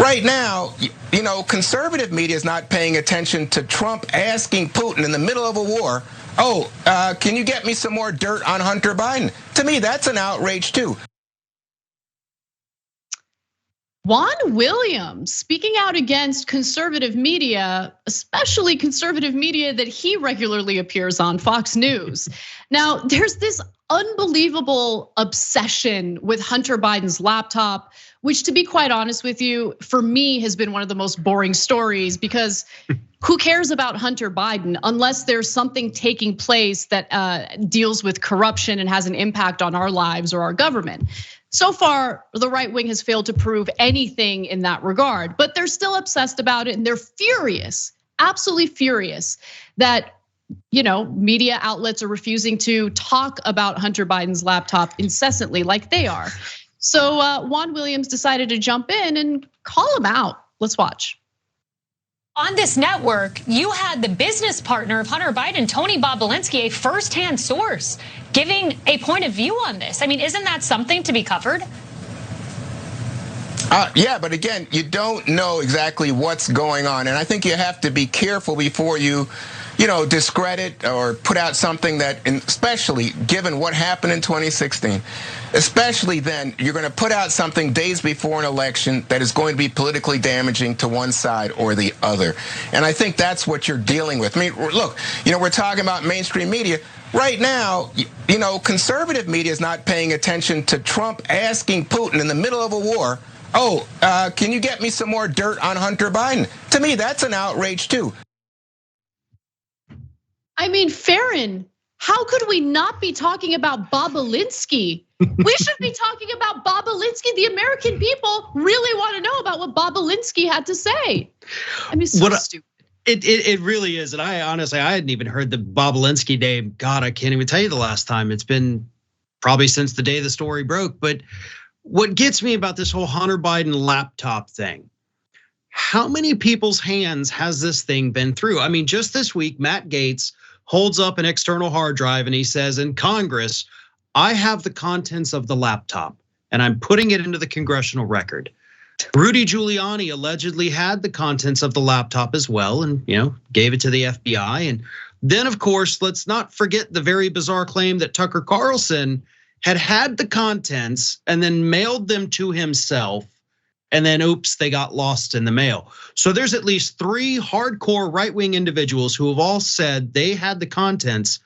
Right now, conservative media is not paying attention to Trump asking Putin in the middle of a war, can you get me some more dirt on Hunter Biden? To me, that's an outrage too. Juan Williams speaking out against conservative media, especially conservative media that he regularly appears on, Fox News. Now, there's this unbelievable obsession with Hunter Biden's laptop, which, to be quite honest with you, for me has been one of the most boring stories, because who cares about Hunter Biden unless there's something taking place that deals with corruption and has an impact on our lives or our government. So far, the right wing has failed to prove anything in that regard, but they're still obsessed about it, and they're furious, absolutely furious that media outlets are refusing to talk about Hunter Biden's laptop incessantly like they are. So Juan Williams decided to jump in and call him out. Let's watch. On this network, you had the business partner of Hunter Biden, Tony Bobulinski, a firsthand source, giving a point of view on this. I mean, isn't that something to be covered? Yeah, but again, you don't know exactly what's going on. And I think you have to be careful before you discredit or put out something that, especially given what happened in 2016, especially then, you're going to put out something days before an election that is going to be politically damaging to one side or the other. And I think that's what you're dealing with. I mean, look, we're talking about mainstream media. Right now, conservative media is not paying attention to Trump asking Putin in the middle of a war, can you get me some more dirt on Hunter Biden? To me, that's an outrage too. I mean, Farron, how could we not be talking about Bobulinski? We should be talking about Bobulinski. The American people really want to know about what Bobulinski had to say. I mean, so stupid. It really is. And I hadn't even heard the Bobulinski name. God, I can't even tell you the last time. It's been probably since the day the story broke. But what gets me about this whole Hunter Biden laptop thing, how many people's hands has this thing been through? I mean, just this week, Matt Gaetz holds up an external hard drive and he says, in Congress, I have the contents of the laptop and I'm putting it into the congressional record. Rudy Giuliani allegedly had the contents of the laptop as well and gave it to the FBI. And then, of course, let's not forget the very bizarre claim that Tucker Carlson had the contents and then mailed them to himself. And then, oops, they got lost in the mail. So there's at least 3 hardcore right-wing individuals who have all said they had the contents.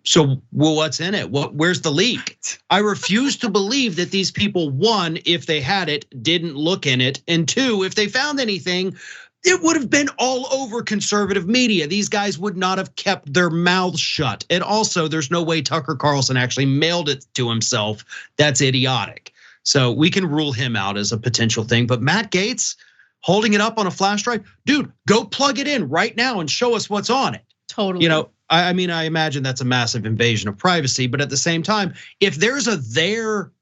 So, well, what's in it? Where's the leak? I refuse to believe that these people, 1, if they had it, didn't look in it. And 2, if they found anything, it would have been all over conservative media. These guys would not have kept their mouths shut. And also, there's no way Tucker Carlson actually mailed it to himself. That's idiotic. So we can rule him out as a potential thing. But Matt Gaetz holding it up on a flash drive, dude, go plug it in right now and show us what's on it. Totally. I mean, I imagine that's a massive invasion of privacy. But at the same time, if there's a there,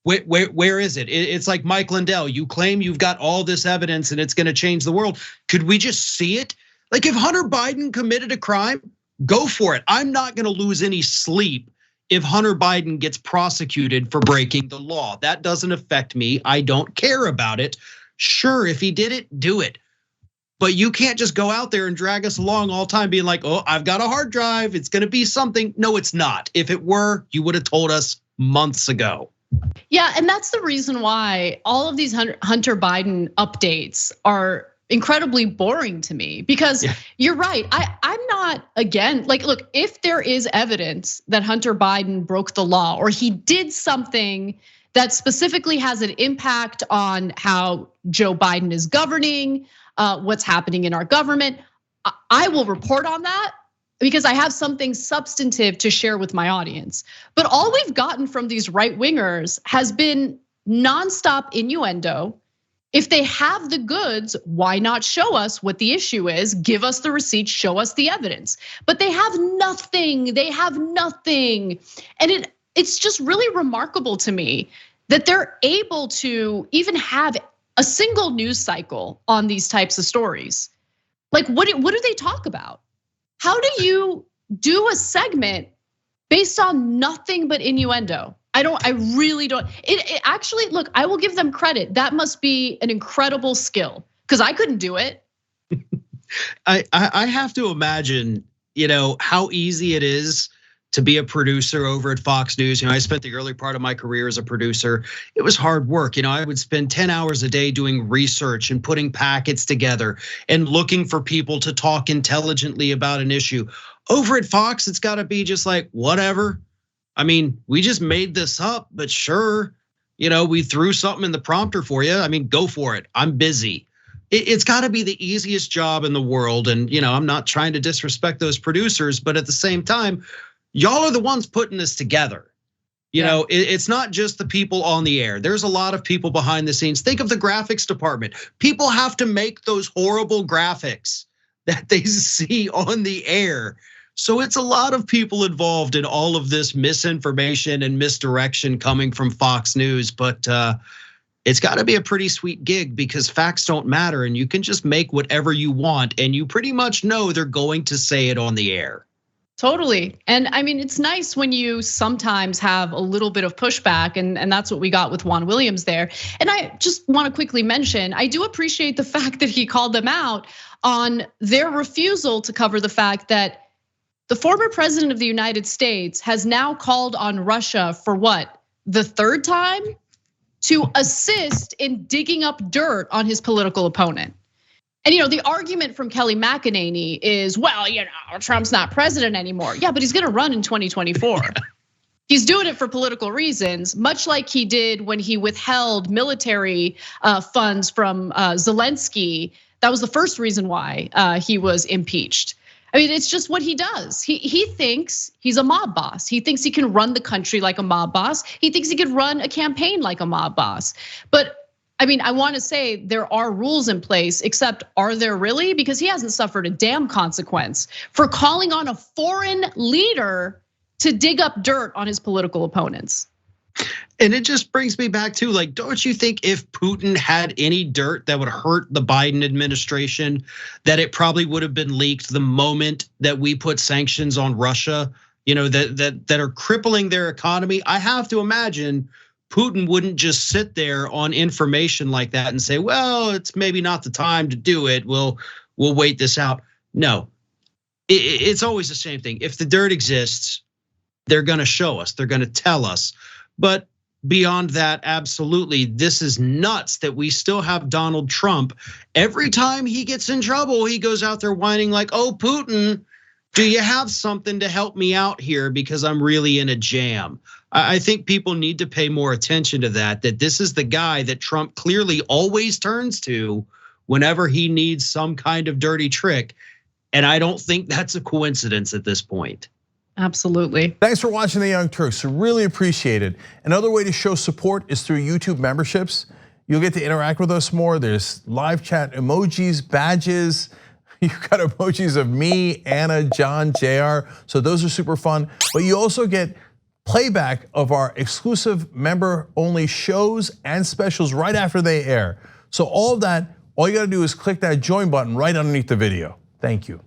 where is it? It's like Mike Lindell. You claim you've got all this evidence and it's going to change the world. Could we just see it? Like if Hunter Biden committed a crime, go for it. I'm not going to lose any sleep if Hunter Biden gets prosecuted for breaking the law. That doesn't affect me. I don't care about it. Sure, if he did it, do it. But you can't just go out there and drag us along all the time being like, I've got a hard drive. It's gonna be something. No, it's not. If it were, you would have told us months ago. Yeah, and that's the reason why all of these Hunter Biden updates are incredibly boring to me, because you're right. I'm not, again, like, look, if there is evidence that Hunter Biden broke the law or he did something that specifically has an impact on how Joe Biden is governing, what's happening in our government, I will report on that because I have something substantive to share with my audience. But all we've gotten from these right wingers has been nonstop innuendo. If they have the goods, why not show us what the issue is? Give us the receipts, show us the evidence. But they have nothing. They have nothing. And it's just really remarkable to me that they're able to even have a single news cycle on these types of stories. Like, what do they talk about? How do you do a segment based on nothing but innuendo? I really don't. It actually, look, I will give them credit. That must be an incredible skill because I couldn't do it. I have to imagine, how easy it is to be a producer over at Fox News. I spent the early part of my career as a producer. It was hard work. I would spend 10 hours a day doing research and putting packets together and looking for people to talk intelligently about an issue. Over at Fox, it's got to be just like, whatever. I mean, we just made this up, but sure, we threw something in the prompter for you. I mean, go for it. I'm busy. It's got to be the easiest job in the world. And, I'm not trying to disrespect those producers, but at the same time, y'all are the ones putting this together. It's not just the people on the air. There's a lot of people behind the scenes. Think of the graphics department. People have to make those horrible graphics that they see on the air. So it's a lot of people involved in all of this misinformation and misdirection coming from Fox News. But it's got to be a pretty sweet gig because facts don't matter and you can just make whatever you want. And you pretty much know they're going to say it on the air. Totally. And I mean, it's nice when you sometimes have a little bit of pushback, and that's what we got with Juan Williams there. And I just want to quickly mention, I do appreciate the fact that he called them out on their refusal to cover the fact that the former president of the United States has now called on Russia for what, the third time? To assist in digging up dirt on his political opponent. And the argument from Kelly McEnany is, well, Trump's not president anymore. Yeah, but he's gonna run in 2024. He's doing it for political reasons, much like he did when he withheld military funds from Zelensky. That was the first reason why he was impeached. I mean, it's just what he does. He thinks he's a mob boss. He thinks he can run the country like a mob boss. He thinks he could run a campaign like a mob boss. But I mean, I want to say there are rules in place, except are there really? Because he hasn't suffered a damn consequence for calling on a foreign leader to dig up dirt on his political opponents. And it just brings me back to, like, don't you think if Putin had any dirt that would hurt the Biden administration, that it probably would have been leaked the moment that we put sanctions on Russia, that are crippling their economy? I have to imagine Putin wouldn't just sit there on information like that and say, well, it's maybe not the time to do it. We'll wait this out. No, it's always the same thing. If the dirt exists, they're gonna show us, they're gonna tell us. But beyond that, absolutely, this is nuts that we still have Donald Trump. Every time he gets in trouble, he goes out there whining like, oh, Putin, do you have something to help me out here because I'm really in a jam? I think people need to pay more attention to that this is the guy that Trump clearly always turns to whenever he needs some kind of dirty trick. And I don't think that's a coincidence at this point. Absolutely. Thanks for watching The Young Turks. Really appreciate it. Another way to show support is through YouTube memberships. You'll get to interact with us more. There's live chat emojis, badges. You've got emojis of me, Anna, John, JR. So those are super fun. But you also get playback of our exclusive member-only shows and specials right after they air. So all of that, all you gotta do is click that join button right underneath the video. Thank you.